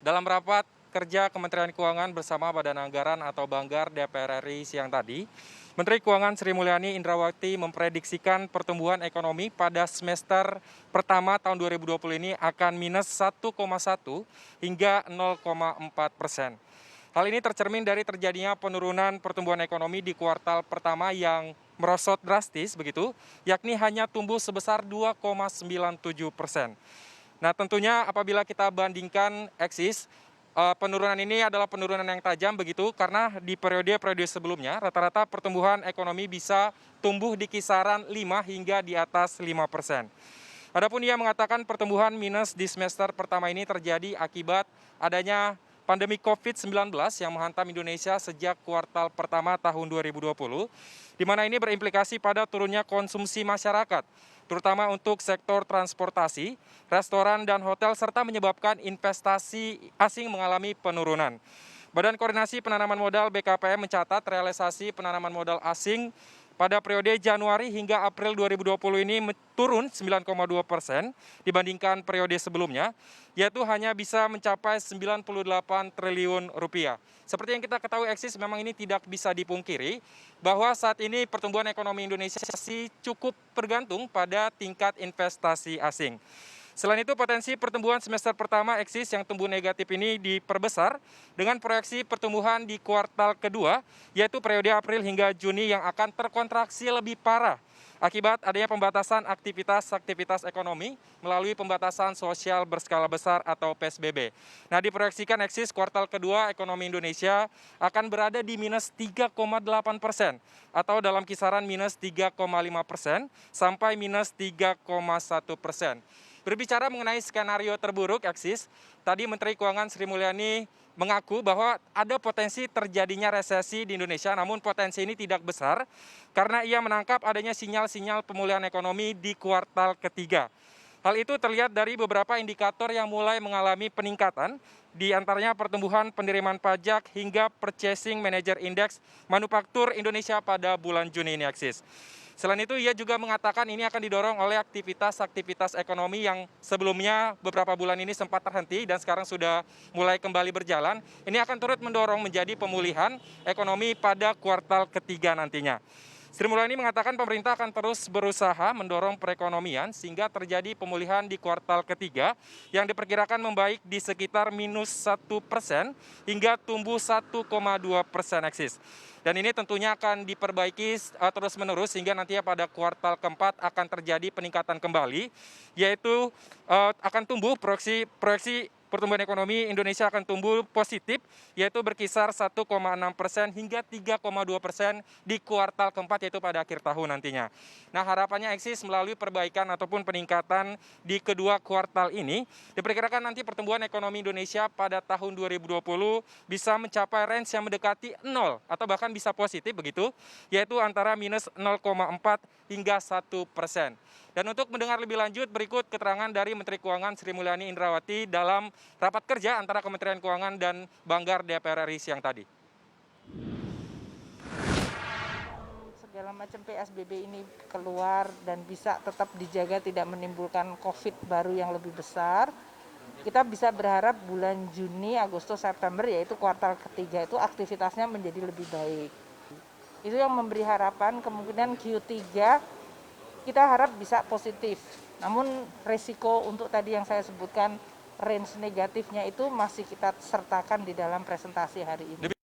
Dalam rapat kerja Kementerian Keuangan bersama Badan Anggaran atau Banggar DPR RI siang tadi, Menteri Keuangan Sri Mulyani Indrawati memprediksikan pertumbuhan ekonomi pada semester pertama tahun 2020 ini akan minus 1,1 hingga 0,4%. Hal ini tercermin dari terjadinya penurunan pertumbuhan ekonomi di kuartal pertama yang merosot drastis begitu, yakni hanya tumbuh sebesar 2,97%. Nah, tentunya apabila kita bandingkan eksis, penurunan ini adalah penurunan yang tajam begitu karena di periode-periode sebelumnya rata-rata pertumbuhan ekonomi bisa tumbuh di kisaran 5 hingga di atas 5%. Adapun ia mengatakan pertumbuhan minus di semester pertama ini terjadi akibat adanya pandemi COVID-19 yang menghantam Indonesia sejak kuartal pertama tahun 2020, di mana ini berimplikasi pada turunnya konsumsi masyarakat, terutama untuk sektor transportasi, restoran, dan hotel, serta menyebabkan investasi asing mengalami penurunan. Badan Koordinasi Penanaman Modal BKPM mencatat realisasi penanaman modal asing pada periode Januari hingga April 2020 ini turun 9,2% dibandingkan periode sebelumnya, yaitu hanya bisa mencapai 98 triliun rupiah. Seperti yang kita ketahui eksis, memang ini tidak bisa dipungkiri bahwa saat ini pertumbuhan ekonomi Indonesia masih cukup bergantung pada tingkat investasi asing. Selain itu, potensi pertumbuhan semester pertama eksis yang tumbuh negatif ini diperbesar dengan proyeksi pertumbuhan di kuartal kedua, yaitu periode April hingga Juni yang akan terkontraksi lebih parah akibat adanya pembatasan aktivitas ekonomi melalui pembatasan sosial berskala besar atau PSBB. Nah, diproyeksikan eksis kuartal kedua ekonomi Indonesia akan berada di minus 3,8% atau dalam kisaran minus 3,5% sampai minus 3,1%. Berbicara mengenai skenario terburuk eksis, tadi Menteri Keuangan Sri Mulyani mengaku bahwa ada potensi terjadinya resesi di Indonesia, namun potensi ini tidak besar karena ia menangkap adanya sinyal-sinyal pemulihan ekonomi di kuartal ketiga. Hal itu terlihat dari beberapa indikator yang mulai mengalami peningkatan, di antaranya pertumbuhan penerimaan pajak hingga Purchasing Manager Index Manufaktur Indonesia pada bulan Juni ini eksis. Selain itu, ia juga mengatakan ini akan didorong oleh aktivitas-aktivitas ekonomi yang sebelumnya beberapa bulan ini sempat terhenti dan sekarang sudah mulai kembali berjalan. Ini akan turut mendorong menjadi pemulihan ekonomi pada kuartal ketiga nantinya. Sri Mulyani mengatakan pemerintah akan terus berusaha mendorong perekonomian sehingga terjadi pemulihan di kuartal ketiga yang diperkirakan membaik di sekitar minus 1% hingga tumbuh 1,2% eksis. Dan ini tentunya akan diperbaiki terus-menerus sehingga nantinya pada kuartal keempat akan terjadi peningkatan kembali, yaitu akan tumbuh proyeksi pertumbuhan ekonomi Indonesia akan tumbuh positif, yaitu berkisar 1,6% hingga 3,2% di kuartal keempat, yaitu pada akhir tahun nantinya. Nah, harapannya eksis melalui perbaikan ataupun peningkatan di kedua kuartal ini, diperkirakan nanti pertumbuhan ekonomi Indonesia pada tahun 2020 bisa mencapai range yang mendekati 0 atau bahkan bisa positif begitu, yaitu antara minus 0,4 hingga 1%. Dan untuk mendengar lebih lanjut, berikut keterangan dari Menteri Keuangan Sri Mulyani Indrawati dalam rapat kerja antara Kementerian Keuangan dan Banggar DPR RI siang tadi. Segala macam PSBB ini keluar dan bisa tetap dijaga tidak menimbulkan COVID baru yang lebih besar, kita bisa berharap bulan Juni, Agustus, September, yaitu kuartal ketiga itu aktivitasnya menjadi lebih baik. Itu yang memberi harapan, kemungkinan Q3 kita harap bisa positif. Namun resiko untuk tadi yang saya sebutkan range negatifnya itu masih kita sertakan di dalam presentasi hari ini.